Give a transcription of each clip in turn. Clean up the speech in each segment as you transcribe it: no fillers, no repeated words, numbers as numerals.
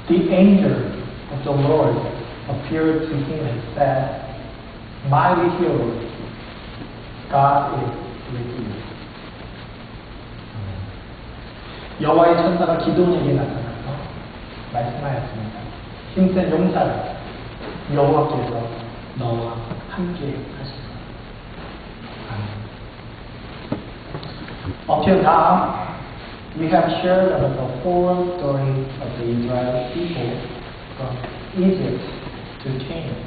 the angel of the Lord appeared to him and said, Mighty hero, God is with you. 여호와의 천사가 기드온에게 나타나서 말씀하였습니다. 힘센 용사를 여호와께서 너와 함께 하시리라. Up till now, we have shared about the whole story of the Israel people from Egypt to Canaan.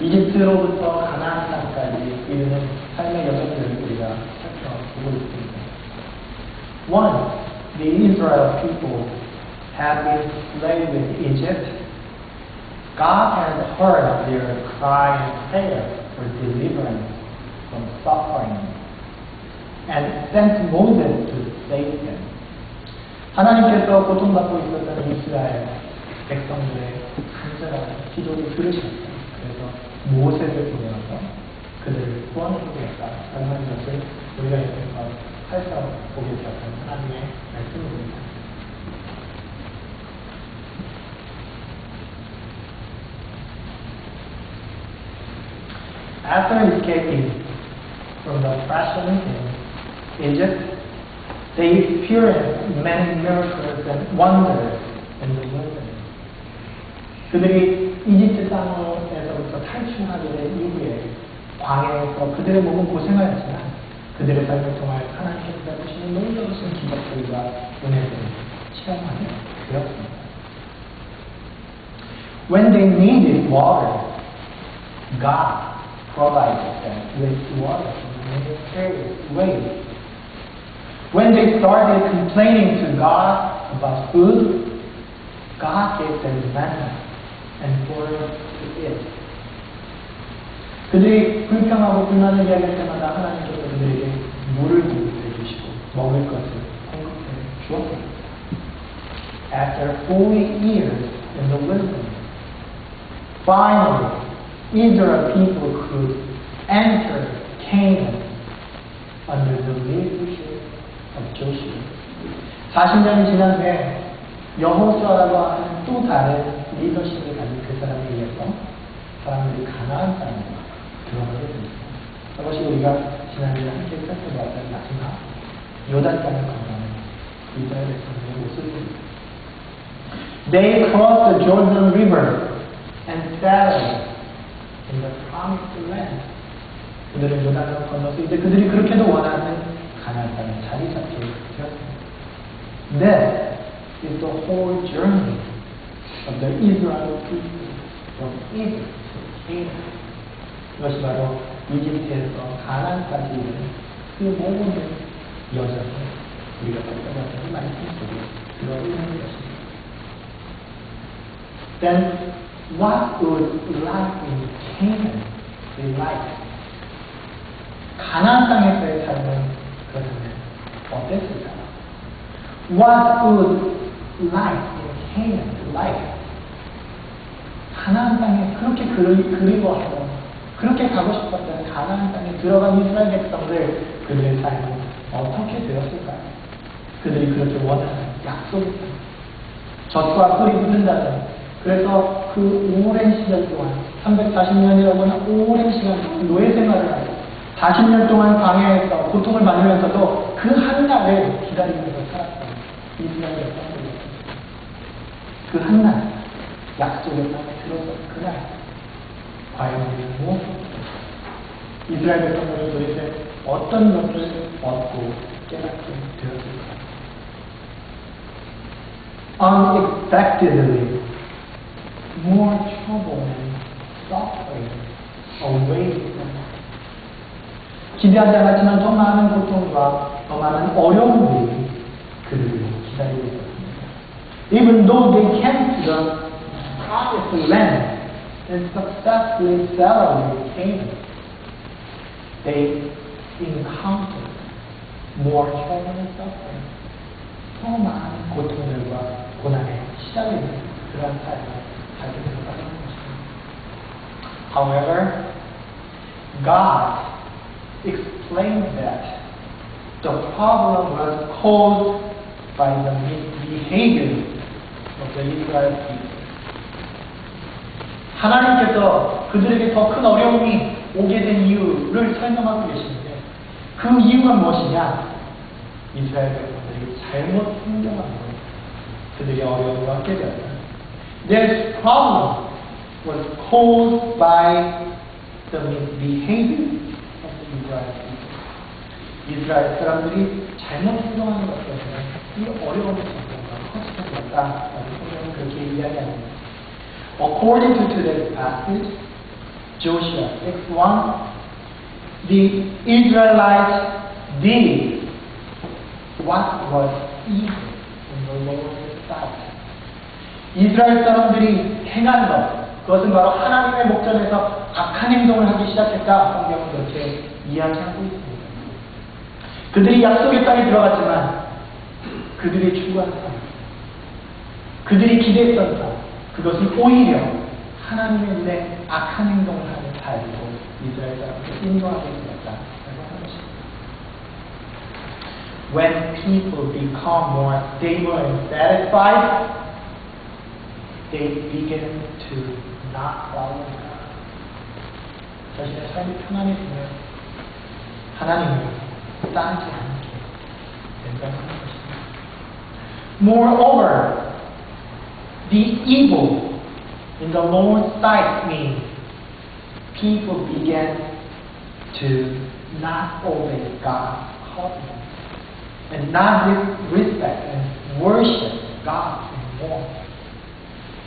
이집트로부터 가나안 땅까지 이르는 삶의 여정들을 우리가 살펴보고 있습니다. Once the Israel people had been enslaved in Egypt, God had heard their cry and prayer for deliverance from suffering and sent Moses to save them. 하나님께서 고통받고 있었던 이스라엘 백성들의 간절한 기도를 들으셨어요. 그래서 모세를 보내어서 그들을 구원해주겠다라는 것을 우리가 여기서 살펴보게 되었던 하나님의 말씀입니다. After escaping from the oppression in Egypt, they experienced many miracles and wonders in the wilderness. 그들이 이집트 땅에서부터 탈출하게 된 이후에 광야에서 그들의 몸은 고생하였지만 그들의 삶을 통하여 하나님께서 베푸시는 놀라우신 기적들과 은혜들을 체험하게 되었습니다. When they needed water, God provided them with water in mysterious ways. When they started complaining to God about food, God gave them manna and poured to it. 그들이 불평하고 불만을 이야기할 때마다 하나님께서 그들에게 물을 공급해 주시고 먹을 것을 공급해 주었습니다. After 40 years in the wilderness, finally, Israel people could enter Canaan under the leadership of Joshua. 40년이 지난 후에 여호수아라고 하는 또 다른 리더십을 가진 그 사람에 의해서 사람들이 가나안 땅에 들어가게 됩니다. 그것이 우리가 지난주에 함께 살펴보았던 마지막 요단 땅을 건너는 이스라엘 백성들의 모습입니다. They crossed the Jordan River and settled in the promised land. 그들은 요단을 건너서 이제 그들이 그렇게도 원하는 가나안 땅에 자리 잡게 되었습니다. This is the whole journey of the Israel people from Egypt to Canaan. 이것이 바로 이집트에서 가나안까지 이르는 그 모든 여정을 우리가 살펴봤던 말씀 속에 들어있는 것입니다. Then what would life in Canaan be like? 가나안 땅에서의 삶은 그러면 어땠을까요? What would life in Canaan be like? 가나안 땅에 그렇게 그리워하고 그렇게 가고 싶었던 가나안 땅에 들어간 이스라엘 백성들 그들의 삶은 어떻게 되었을까요? 그들이 그렇게 원하는 약속이 있습니다. 젖과 꿀이 흐른다는 그래서 그 오랜 시절 동안 340년이라고 하는 오랜 시간 노예 생활을 하고 40년 동안 광야에서 고통을 받으면서도 그 한날을 기다리면서 살았던 이스라엘 백성들이었습니다. 그 한날 약속의 땅에 들어서 그날 과연 우리는 무엇을 이스라엘 백성들은 도대체 어떤 것을 얻고 깨닫게 되었을까? Unexpectedly, more trouble and suffering awaited them. 기대하지 않았지만 더 많은 고통과 더 많은 어려움이 그들을 기다리고 있었습니다. Even though they came to the promised land and successfully settled in Canaan, they encountered more trouble and suffering. 더 많은 고통들과 고난에 시달리는 그런 삶을 살게 되었다는 것입니다. However, God explained that the problem was caused by the misbehavior of the Israel people. 하나님께서 그들에게 더 큰 어려움이 오게 된 이유를 설명하고 계시는데 그 이유가 무엇이냐? 이스라엘 백성들이 잘못 행동함으로 그들이 어려움과 함께 되었다. Their problem was caused by the misbehavior of the Israel people. 이스라엘 사람들이 잘못 행동하는 것 때문에 이 어려움의 정도가 커지게 되었다라고 성경은 그렇게 이야기합니다. According to today's passage, Joshua 6:1, the Israelites did what was evil in the Lord's sight. 이스라엘 사람들이 행한 것, 그것은 바로 하나님의 목전에서 악한 행동을 하기 시작했다. 성경은 그렇게 이야기하고 있습니다. 그들이 약속의 땅에 들어갔지만 그들이 추구한 삶, 그들이 기대했던 삶, 그것은 오히려 하나님의 눈에 악한 행동을 하는 삶으로 이스라엘 사람들을 인도하게 되었다라고 하는 것입니다. When people become more stable and satisfied, they begin to not follow God. 자신의 삶이 편안해지면 하나님을 따르지 않게 된다는 것입니다. Moreover, the evil in the Lord's sight means people began to not obey God's command and not respect and worship God anymore.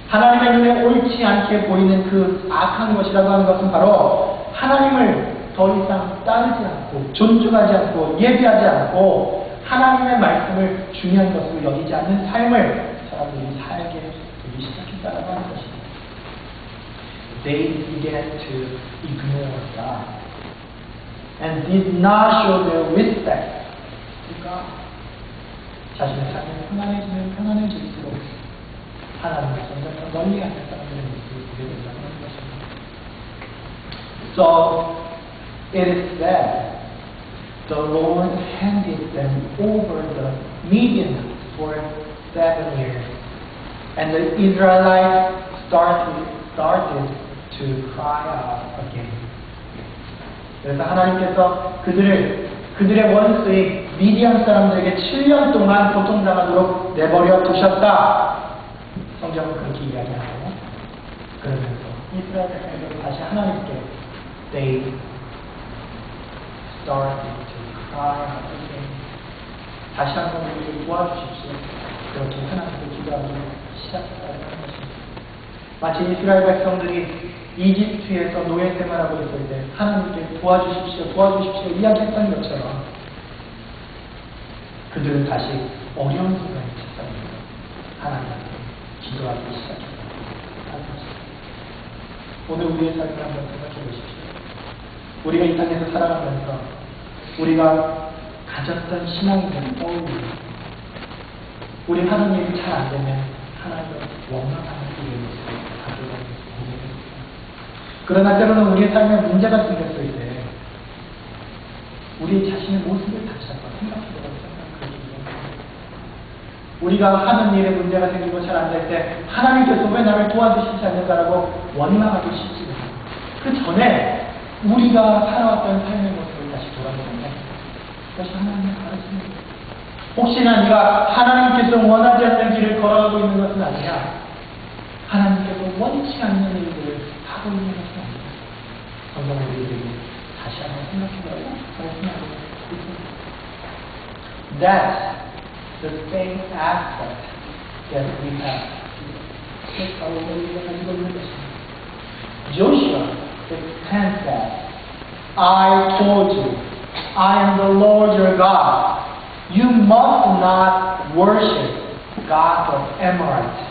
하나님의 눈에 옳지 않게 보이는 그 악한 것이라고 하는 것은 바로 하나님을 더 이상 따르지 않고 존중하지 않고 예배하지 않고 하나님의 말씀을 중요한 것으로 여기지 않는 삶을 사람들이 살게 되기 시작했다라고 하는 것입니다. They began to ignore God and did not show their respect to God. 자신의 삶이 편안해지면 편안해질수록 하나님을 점점 더 멀리하는 사람들의 모습을 보게 된다는 것입니다. So it is said the Lord handed them over the Midianites for 7 years, and the Israelites started to cry out again. 그래서 하나님께서 그들의 원수인 미디안 사람들에게 7년 동안 고통당하도록 내버려 두셨다. 성경은 그렇게 이야기하고 그러면서 이스라엘 백성들은 다시 하나님께 they started to cry out again. 다시 한번 우리를 도와주십시오. 그렇게 하나님께 기도하기 시작했다는 것입니다. 마치 이스라엘 백성들이 이집트에서 노예 생활하고 있을 때 하나님께 도와주십시오 이야기했던 것처럼 그들은 다시 어려운 순간이 찾아옵니다. 하나님께 기도하기 시작했다. 오늘 우리의 삶을 한번 생각해 보십시오. 우리가 이 땅에서 살아가면서 우리가 가졌던 신앙을 떠올리고 우리 하는 일이 잘 안 되면 하나님을 원망하는 일을 가져가는 모습입니다. 그러나 때로는 우리의 삶에 문제가 생겼을 때 우리 자신의 모습을 다시 한번 생각해보라고 생각합니다. 우리가 하는 일에 문제가 생기고 잘 안 될 때 하나님께서 왜 나를 도와주시지 않는가라고 원망하기 쉽지만 그 전에 우리가 살아왔던 삶의 모습을 다시 돌아보면 그것이 하나님의 가르침입니다. 혹시나 네가 하나님께서 원하지 않는 길을 걸어가고 있는 것은 아니냐? 하나님께서 원치 않는 일들을 하고 있는 것은 아니냐? 성경 우리에게 다시 한번 생각해보라고 말씀하고 있습니다. That's the same aspect that we have. 바로 우리가 가지고 있는 것입니다. Joshua 6:10 says, I told you, I am the Lord your God. You must not worship gods of Amorites,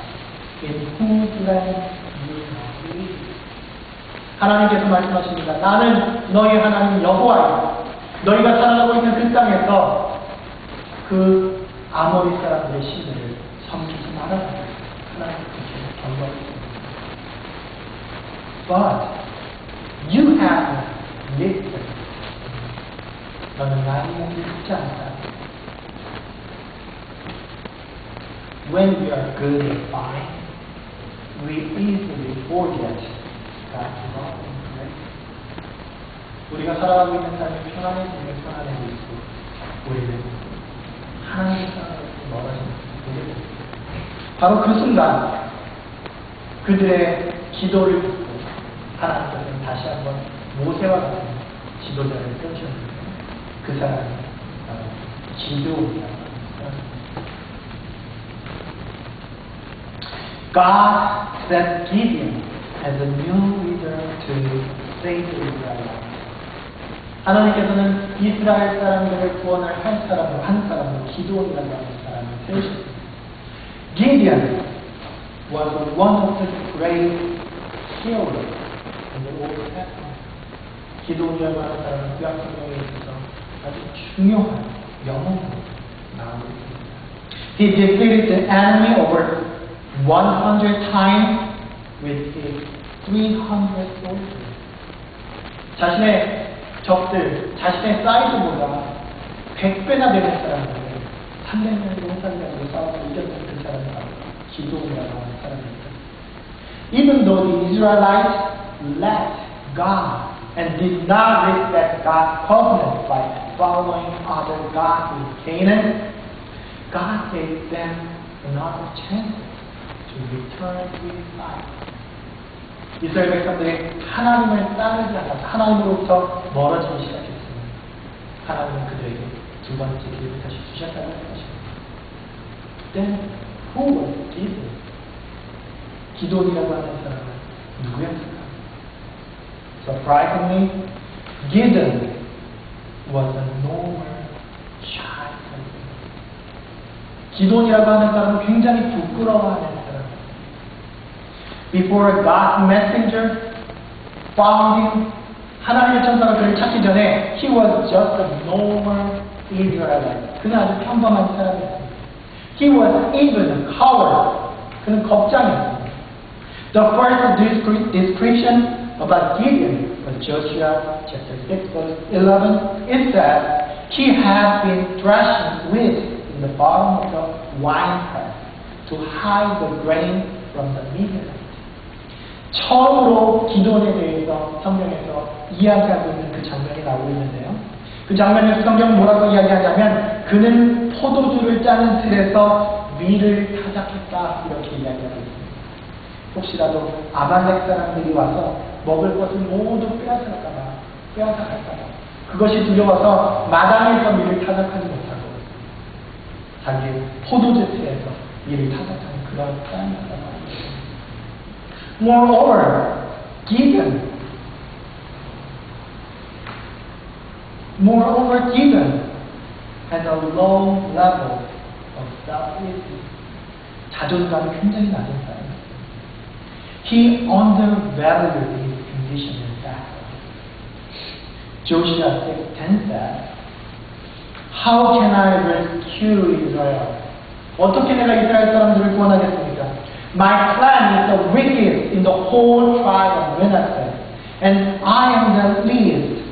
in whose land you live. 하나님께서 말씀하십니다. 나는 너희 하나님 여호와이다. 너희가 살아가고 있는 그 땅에서 그 아모리 사람들의 신들을 섬기지 말아라. 하나님께서 경고하셨습니다. But you have listened. 너는 나의 이야기를 듣지 않았다. when we are good and fine, we easily forget God's love and grace. 우리가 살아가고 있는 삶이 편안해지면 편안해질수록 우리는 하나님의 사랑에서 멀어지는 것을 바로 그 순간 그들의 기도를 듣고 하나님께서는 다시 한번 모세와 같은 지도자를 세우셨는데 그 사람이 바로 기드온이라고 합니다. God set Gideon as a new leader to save the Israelites. 하나님께서는 이스라엘 사람들을 구원할 한 사람으로 기드온이라고 하는 사람을 세우셨습니다. Gideon was one of the great heroes in the Old Testament. 기드온이라고 하는 사람은 구약 성경에 있어서 아주 중요한 영웅으로 나오고 있습니다. He defeated the enemy over 100 times with his 300 soldiers. 자신의 적들, 자신의 사이즈보다 100배나 되는 사람들을 300명으로 해산자로 싸워서 이겼던 그 사람이 바로 기드온이라고 하는 사람입니다. Even though the Israelites left God and did not respect God's covenant by following other gods in Canaan, God gave them another chance to return to His side. 이스라엘 백성들이 하나님을 따르지 않아서 하나님으로부터 멀어지기 시작했습니다. 하나님은 그들에게 두 번째 기회를 다시 주셨다는 것입니다. Then who was Gideon? 기드온이라고 하는 사람은 누구였을까? Surprisingly, Gideon was a normal, shy person. 기드온이라고 하는 사람은 굉장히 부끄러워하는 사람. Before God's messenger found him, 하나님의 천사가 그를 찾기 전에 he was just a normal Israelite. 그는 아주 평범한 사람이었습니다. He was even a coward. 그는 겁장이었습니다. The first description about Gideon was Joshua chapter 6 verse 11. It says he had been threshing wheat in the bottom of the winepress to hide the grain from the Midianites. 처음으로 기드온에 대해서 성경에서 이야기하고 있는 그 장면이 나오고 있는데요. 그 장면에서 성경은 뭐라고 이야기하냐면 그는 포도주를 짜는 틀에서 밀을 타작했다 이렇게 이야기하고 있습니다. 혹시라도 아말렉 사람들이 와서 먹을 것을 모두 빼앗아갈까봐 그것이 두려워서 마당에서 밀을 타작하지 못하고 자기의 포도주 틀에서 밀을 타작하는 그런 사람이었다고 합니다. Moreover, Gideon has a low level of self-esteem. 자존감이 굉장히 낮은 사람이었어요. He undervalued his condition in battle. Joshua 6:10 says, How can I rescue Israel? 어떻게 내가 이스라엘 사람들을 구원하겠습니까? My clan is the weakest in the whole tribe of Manasseh, and I am the least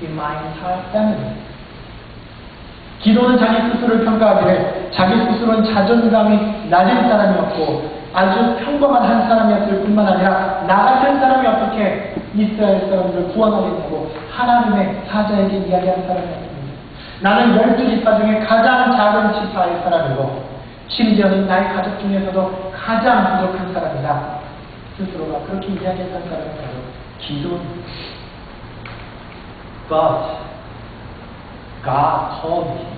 in my entire family. 기도는 자기 스스로를 평가하기를 자기 스스로는 자존감이 낮은 사람이었고 아주 평범한 한 사람이었을 뿐만 아니라 나 같은 사람이 어떻게 이스라엘 사람들을 구원하겠냐고 하나님의 사자에게 이야기한 사람이었습니다. 나는 12지파 중에 가장 작은 지파의 사람이고 심지어는 나의 가족 중에서도 가장 부족한 사람이다. 스스로가 그렇게 이야기했던 사람이 바로 기도입니다. But God called him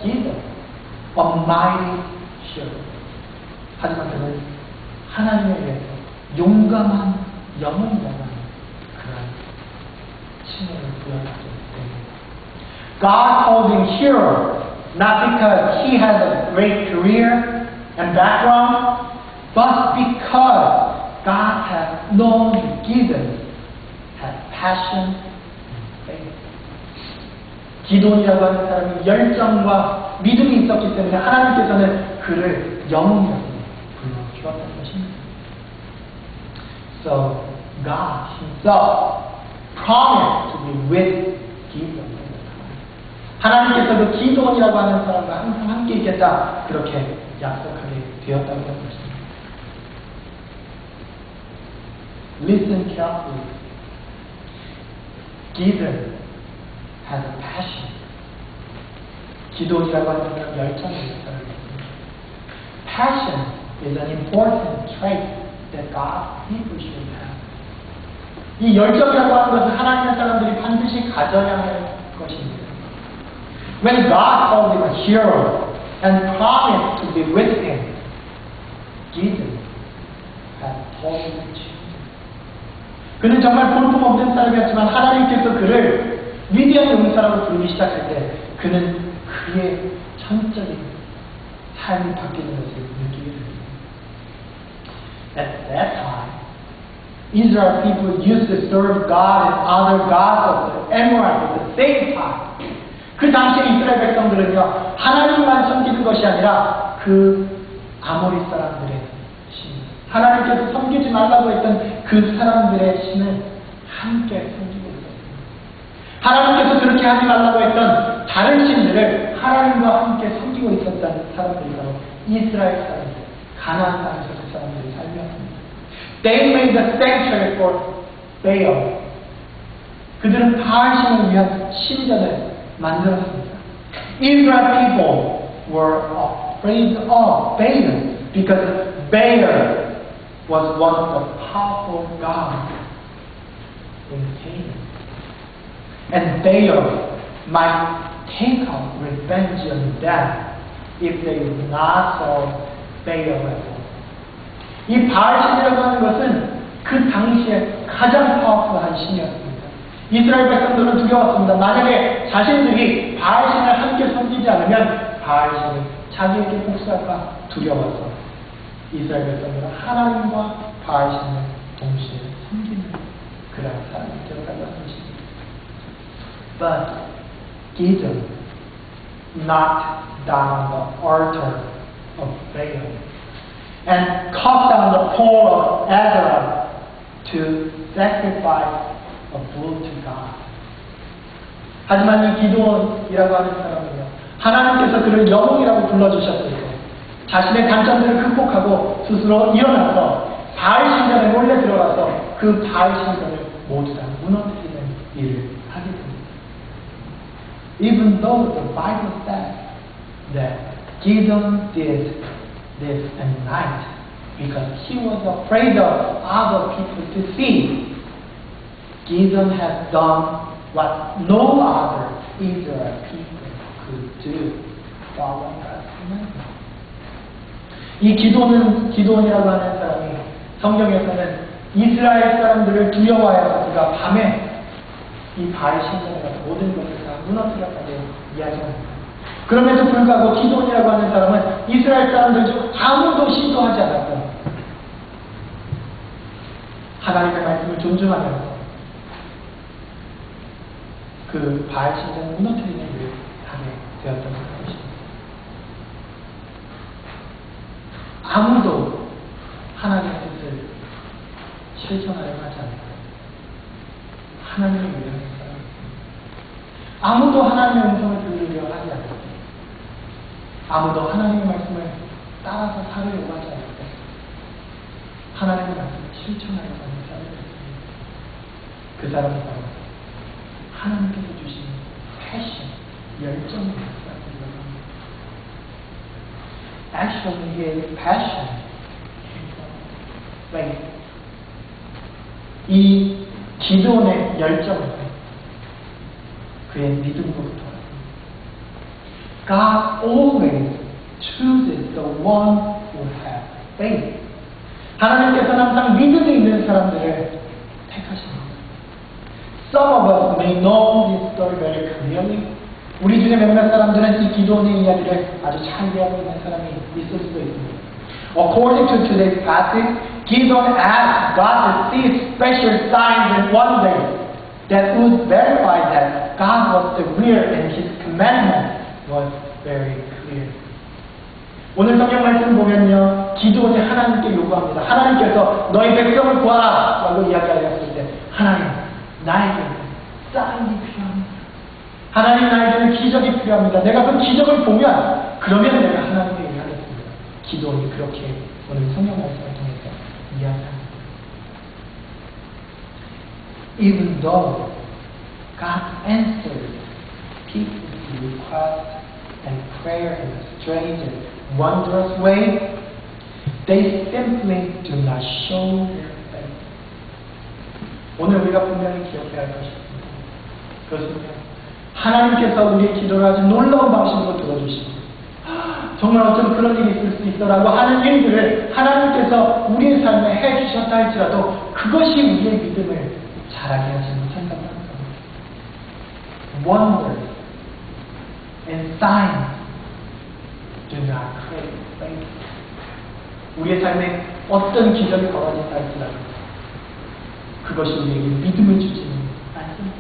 Gideon, a mighty hero. 하지만 그는 하나님에 의해서 용감한 영웅이라는 그런 칭호를 부여받게 됩니다. God called him hero, not because he has a great career and background, but because God has known Gideon had passion and faith. 기도원이라고 하는 사람이 열정과 믿음이 있었기 때문에 하나님께서는 그를 영웅이라고 불러주었다는 것입니다. So God Himself promised to be with Gideon. 하나님께서도 기도원이라고 하는 사람과 항상 함께 있겠다, 그렇게 약속하게 되었다고 하는 것입니다. Listen carefully. Gideon has a passion. 기도원이라고 하는 사람 열정이 있어요. Passion is an important trait that God's people should have. 이 열정이라고 하는 것은 하나님의 사람들이 반드시 가져야 할 것입니다. When God called him a hero and promised to be with him, Gideon had totally changed. 그는 정말 볼품없는 사람이었지만 하나님께서 그를 위대한 용사라고 부르기 시작할 때 그는 그의 전적인 삶이 바뀌는 것을 느끼게 됩니다. At that time, Israel people used to serve God and other gods of the Amorites at the same time. 그 당시에 이스라엘 백성들은요, 하나님만 섬기는 것이 아니라 그 아모리 사람들의 신, 하나님께서 섬기지 말라고 했던 그 사람들의 신을 함께 섬기고 있었습니다. 하나님께서 그렇게 하지 말라고 했던 다른 신들을 하나님과 함께 섬기고 있었던 사람들이 바로 이스라엘 사람들, 가나안 땅에서 그 사람들의 삶이었습니다. They made the sanctuary for Baal. 그들은 바알신을 위한 신전을 만들었습니다. Israel people were afraid of Baal because Baal was one of the powerful gods in Canaan. And Baal might take out revenge on them if they would not serve Baal at all. 이 바알신이라고 하는 것은 그 당시에 가장 파워풀한 신이었습니다. 이스라엘 백성들은 두려웠습니다. 만약에 자신들이 바알신을 함께 섬기지 않으면 바알신이 자기에게 복수할까 두려워서 이스라엘 백성들은 하나님과 바알신을 동시에 섬기는 그런 사람이 되어가려 하는 것입니다. But Gideon knocked down the altar of Baal and cut down the pole of Asherah to sacrifice a bull to God. 하지만 이 기도원이라고 하는 사람은요, 하나님께서 그를 영웅이라고 불러주셨을 때 자신의 단점들을 극복하고 스스로 일어나서 바알 신전에 몰래 들어가서 그 바알 신전을 모두 다 무너뜨리는 일을 하게 됩니다. Even though the Bible says that Gideon did this at night because he was afraid of other people to see, Gideon has done what no other Israel people could do, following God's commandment. 이 기도원이라고 하는 사람이 성경에서는 이스라엘 사람들을 두려워하여 그가 밤에 이 바알 신전에 가서 모든 것을 다 무너뜨렸다고 이야기합니다. 그럼에도 불구하고 기도원이라고 하는 사람은 이스라엘 사람들 중 아무도 시도하지 않았던 하나님의 말씀을 존중하면서 그 바알 신전을 무너뜨리는 일을 하게 되었던 것입니다. 아무도 하나님의 뜻을 실천하려고 하지 않고 하나님을 위하는 사람입니다. 아무도 하나님의 음성을 들으려 하지 않고 아무도 하나님의 말씀을 따라서 살으려고 하지 않고 하나님의 말씀을 실천하려고 하는 사람이었습니다. 그 사람은 바로 하나님께서 주신 패션, 열정이 있는 사람이라고 합니다. Actually, his passion came from faith. 이 기도원의 열정은 그의 믿음으로부터 왔습니다. God always chooses the one who has faith. 하나님께서는 항상 믿음이 있는 사람들을 택하십니다. Some of us may know this story very clearly. 우리 중에 몇몇 사람들은 이 기도원의 이야기를 아주 잘 이해하고 있는 사람이 있을 수도 있습니다. According to today's passage, Gideon asked God to see special signs and wonders that would verify that God was the real and His commandment was very clear. 오늘 성경 말씀 보면요, 기도원이 하나님께 요구합니다. 하나님께서 너희 백성을 구하라 라고 이야기하였을 때 하나님, 나에게 사인이 필요합니다. 하나님 나에게는 기적이 필요합니다. 내가 그 기적을 보면 그러면 내가 하나님께 의하겠습니다. 기도원이 그렇게 오늘 성경 말씀을 통해서 이야기합니다. Even though God answers people's requests and prayer in a strange and wondrous way, they simply do not show their faith. 오늘 우리가 분명히 기억해야 할 것이 있습니다. 그것은요, 하나님께서 우리의 기도를 아주 놀라운 방식으로 들어주시고 정말 어쩜 그런 일이 있을 수 있어라고 하는 일들을 하나님께서 우리의 삶에 해주셨다 할지라도 그것이 우리의 믿음을 자라게 하지 못한다고 합니다. Wonders and signs do not create faith. 우리의 삶에 어떤 기적이 벌어진다 할지라도 그것이 우리에게 믿음을 주지는 않습니다.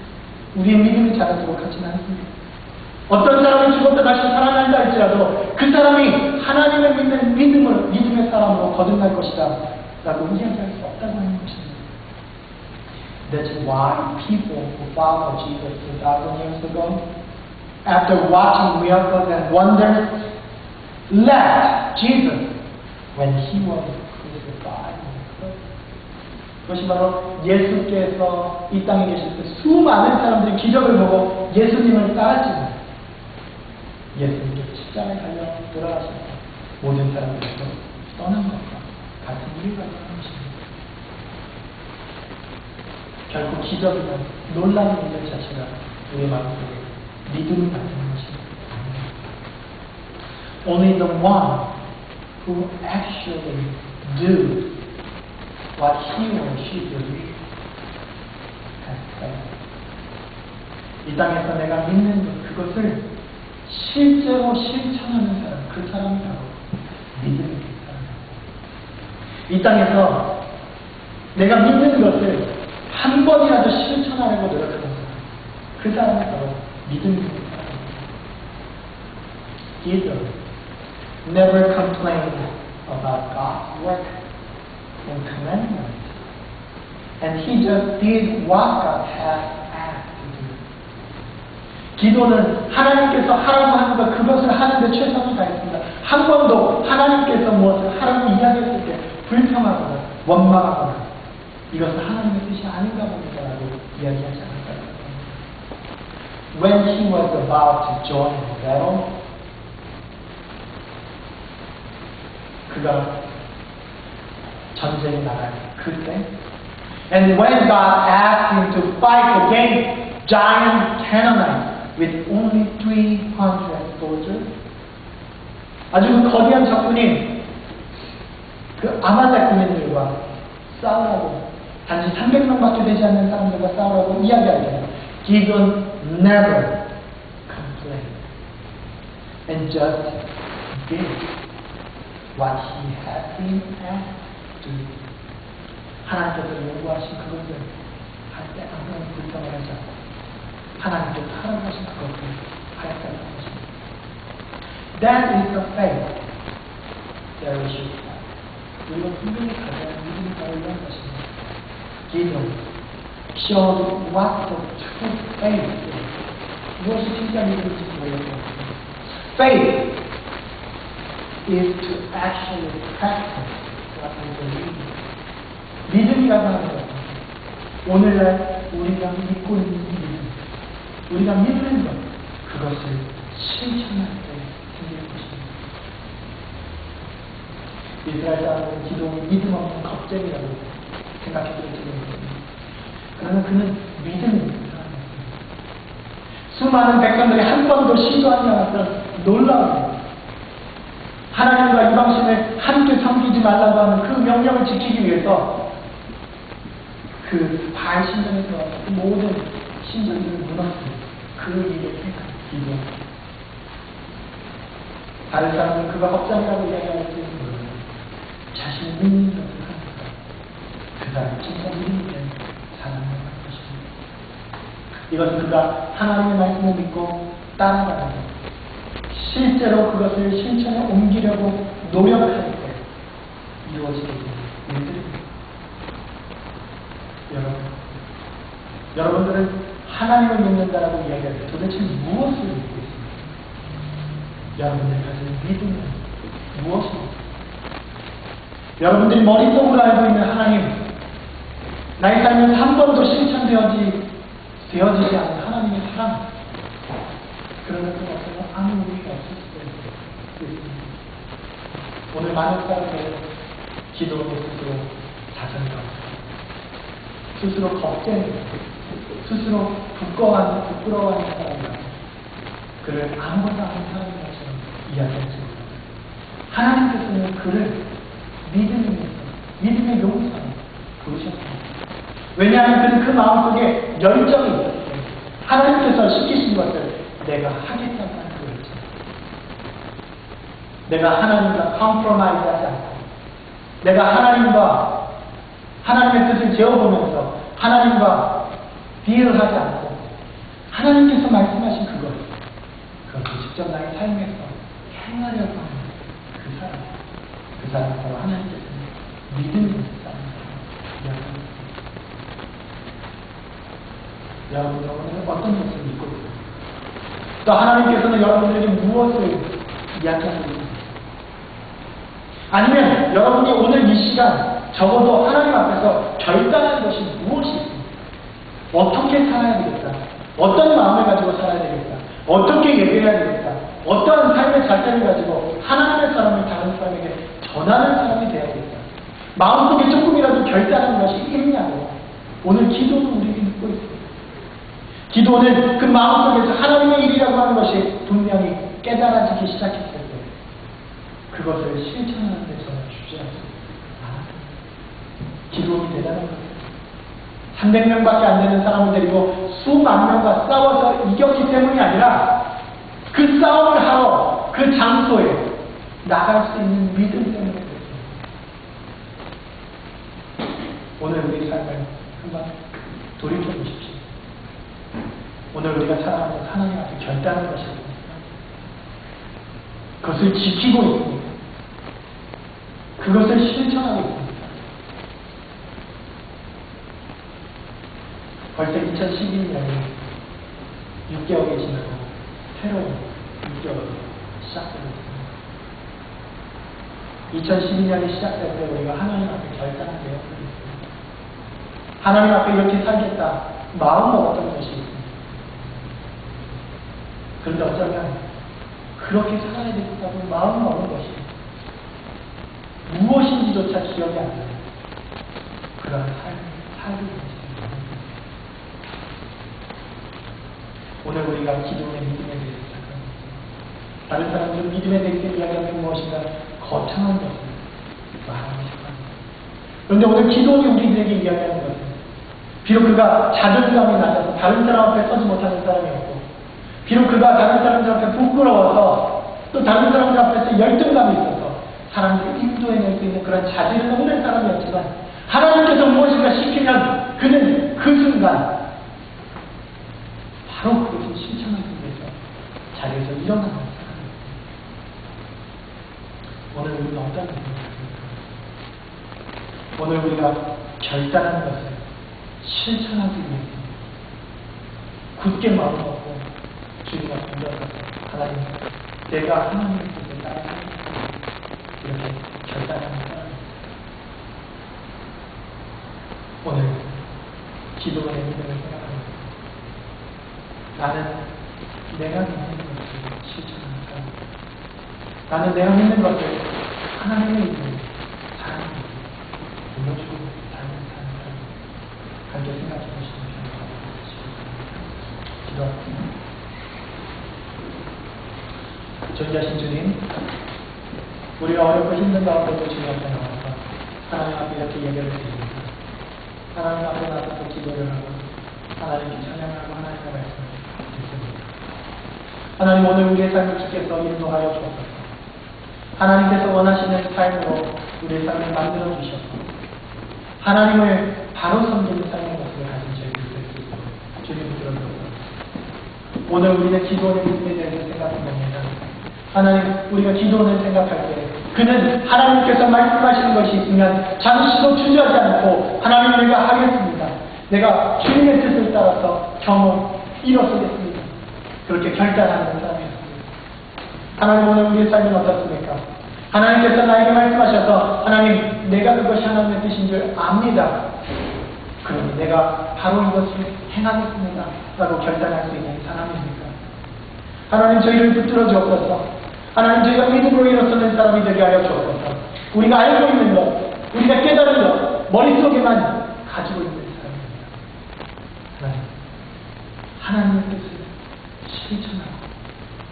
우리의 믿음이 자라도록 하지는 않습니다. 어떤 사람이 죽었다 다시 살아난다 할지라도 그 사람이 하나님을 믿는 믿음의 사람으로 거듭날 것이다 라고 이야기할 수 없다고 하는 것입니다. That's why people who followed Jesus 2,000 years ago, after watching miracles and wonders, left Jesus when he was crucified. 그것이 바로 예수께서 이 땅에 계실 때 수많은 사람들이 기적을 보고 예수님을 따랐지만 예수님께서 십자가에 달려 돌아가셨다. 모든 사람들이 떠난 것과 같은 이유가 있는 것입니다. 결국 기적이나 놀라운 일들 자체가 우리의 마음속에 믿음을 만드는 것입니다. Only the one who actually do what he or she believes has faith. 이 땅에서 내가 믿는 것, 그것을 실제로 실천하는 사람, 그 사람이 바로 믿음이 있는 사람입니다. 이 땅에서 내가 믿는 것을 한 번이라도 실천하려고 노력하는 사람, 그 사람이 바로 믿음이 있는 사람입니다. Gideon never complained about God's work and commandments, and he just did what God had asked to do. 기도는 하나님께서 하라고 하는 것, 그것을 하는데 최선을 다했습니다. 한 번도 하나님께서 무엇을 하라고 이야기했을 때 불평하거나 원망하거나 이것은 하나님의 뜻이 아닌가 봅니다라고 이야기하지 않았다는 것입니다. When he was about to join the battle, 그가 전쟁에 나갈 그때, and when God asked him to fight against giant Canaanites with only 300 soldiers, 아주 거대한 적군인 그 아말렉 군인들과 싸우라고, 단지 300명밖에 되지 않는 사람들과 싸우라고 이야기할 때 Gideon never complained and just did what he had been asked to do. 하나님께서 요구하신 그것을 할 때 아무런 불평을 하지 않고 하나님께서 하라고 하신 그것을 하였다는 것입니다. That is the faith that we should have. 우리가 분명히 가져야 하는 믿음이 바로 이런 것입니다. Gideon showed what the true faith is. 무엇이 진짜 믿음인지 보여줬습니다. Faith is to actually practice what we believe. 믿음이라고 하는 것은 오늘날 우리가 믿고 있는 믿음, 우리가 믿는 것, 그것을 실천할 때 생기는 것입니다. 이스라엘 사람은 기도는 믿음 없는 겁쟁이라고 생각했던 적이 있습니다. 그러나 그는 믿음이 있는 사람이었습니다. 수많은 백성들이 한 번도 시도하지 않았던 놀라운 하나님과 이방신을 함께 섬기지 말라고 하는 그 명령을 지키기 위해서 그 바알 신전에서 그 모든 신전들을 무너뜨린 그 일에 택한 기도. 다른 사람은 그가 겁장이라고 이야기할지 모르는 자신이 믿는 것을 하니까 그 사람이 진짜 믿음이 된 사람이라는 것입니다. 이것은 그가 하나님의 말씀을 믿고 따라가는 실제로 그것을 실천에 옮기려고 노력할 때 이루어지게 되는 일들입니다. 여러분들은 하나님을 믿는다라고 이야기할 때 도대체 무엇을 믿고 있습니까? 여러분들이 가진 믿음은 무엇입니까? 여러분들이 머릿속으로 알고 있는 하나님, 나의 삶에서 한 번도 실천되어지지 않은 하나님의 사랑, 그러면 그 앞에서 아무 의미가 없을 수도 있습니다. 오늘 많은 사람들은 기도로 스스로 자존감, 스스로 겁쟁이, 스스로 부끄러워하는 사람이라 그를 아무것도 아닌 사람인 것처럼 이야기하지 못합니다. 하나님께서는 그를 믿음의 용사로 부르셨습니다. 왜냐하면 그는 그 마음속에 열정이 있었기 때문에 하나님께서 시키신 것을 내가 하겠다고 하는 그 열정. 내가 하나님과 컴프로마이즈 하지 않고 내가 하나님의 뜻을 재어보면서 하나님과 딜을 하지 않고 하나님께서 말씀하신 그것을 직접 나의 삶에서 행하려고 하는 그 사람 바로 하나님께서는 믿음이 있는 사람입니다. 여러분은 오늘 어떤 것을 믿고 있습니까? 또 하나님께서는 여러분들에게 무엇을 이야기하고 있습니까? 아니면 여러분이 오늘 이 시간 적어도 하나님 앞에서 결단한 것이 무엇이 있습니까? 어떻게 살아야 되겠다? 어떤 마음을 가지고 살아야 되겠다? 어떻게 예배해야 되겠다? 어떠한 삶의 자세를 가지고 하나님의 사람을 다른 사람에게 전하는 사람이 되어야겠다? 마음속에 조금이라도 결단한 것이 있냐고 오늘 기도는 우리에게 묻고 있습니다. 기도는 그 마음속에서 하나님의 일이라고 하는 것이 분명히 깨달아지기 시작했을 때 그것을 실천하는 데 저는 주지 않습니다. 기도는 대단한 것입니다. 300명밖에 안 되는 사람을 데리고 수만 명과 싸워서 이겼기 때문이 아니라 그 싸움을 하러 그 장소에 나갈 수 있는 믿음 때문에 그렇습니다. 오늘 우리 삶을 한번 돌이켜보십시오. 오늘 우리가 살아가면서 하나님 앞에 결단한 것이 있습니다. 그것을 지키고 있습니다. 그것을 실천하고 있습니다. 벌써 2012년이 6개월이 지나고 새로운 6개월이 시작되었습니다. 2012년이 시작될 때 우리가 하나님 앞에 결단한 게 있습니다. 하나님 앞에 이렇게 살겠다 마음 먹었던 것이 있습니다. 그런데 어쩌면 그렇게 살아야 되겠다고 마음 먹은 것이 무엇인지조차 기억이 안 나요. 그런 삶을 살고 있습니다. 오늘 우리가 기도의 믿음에 대해서 시작합니다. 다른 사람들은 믿음에 대해서 이야기하는 무엇인가 거창한 것을 말하기 시작합니다. 그런데 오늘 기도는 우리들에게 이야기하는 것은 비록 그가 자존감이 낮아서 다른 사람 앞에 서지 못하는 사람이었고 비록 그가 다른 사람들 앞에 부끄러워서 또 다른 사람들 앞에서 열등감이 있어서 사람들을 인도해낼 수 있는 그런 자질을 없는 사람이었지만 하나님께서 무엇인가 시키면 그는 그 순간 바로 그것을 실천하기 위해서 자리에서 일어나는 사람입니다. 오늘 우리는 어떤 일을 했습니까? 오늘 우리가 결단한 것을 실천하기 위해서 굳게 마음 먹고 주님 앞에 일어서서 하나님, 내가 하나님의 뜻을 따라가겠습니다. 이렇게 결단하는 사람입니다. 오늘 기도의 믿음을 생각합니다. 나는 내가 믿는 것을 실천하는 사람입니다. 나는 내가 믿는 것을 하나님의 이름으로 사랑합니다. 보여주고 삶을 사는 사람입니다. 함께 생각해 보시면 좋겠습니다. 기도하겠습니다. 존귀하신 주님, 우리가 어렵고 힘든 가운데도 주님 앞에 나와서 하나님 앞에 이렇게 예배를 드립니다. 하나님 앞에 나서서 기도를 하고 하나님께 찬양하고 하나님의 말씀을 듣습니다. 하나님, 오늘 우리의 삶을 주께서 인도하여 주옵소서. 하나님께서 원하시는 삶으로 우리의 삶을 만들어 주셔서 하나님을 바로 섬기는 삶의 모습을 가진 저희들이 될 수 있도록 주님 들어주옵소서. 오늘 우리는 기도의 믿음에 대해서 생각합니다. 하나님, 우리가 기도를 생각할 때 그는 하나님께서 말씀하시는 것이 있으면 잠시도 주저하지 않고 하나님, 내가 하겠습니다. 내가 주님의 뜻을 따라서 경험 일어서겠습니다. 그렇게 결단하는 사람이었습니다. 하나님 오늘 우리의 삶은 어떻습니까? 하나님께서 나에게 말씀하셔서 하나님 내가 그것이 하나님의 뜻인 줄 압니다. 그러니 내가 바로 이것을 행하겠습니다. 라고 결단할 수 있는 사람입니까? 하나님 저희를 붙들어 주옵소서. 하나님 저희가 믿음으로 일어서는 사람이 되게 하여 주옵소서. 우리가 알고 있는 것, 우리가 깨달은 것, 머릿속에만 가지고 있는 사람입니다. 하나님의 뜻을 실천하고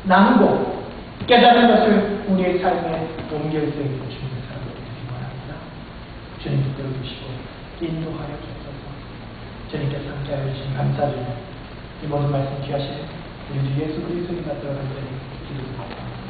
나누고 깨달은 것을 우리의 삶에 옮길 수 있는 주님의 사람이 되기 바랍니다. 주님 붙들어 주시고 인도하여 주옵소서. 주님께서 함께하여 주신 감사드리며 이 모든 말씀 귀하신 우리 주 예수 그리스도의 받들어 간절히 기도드립니다.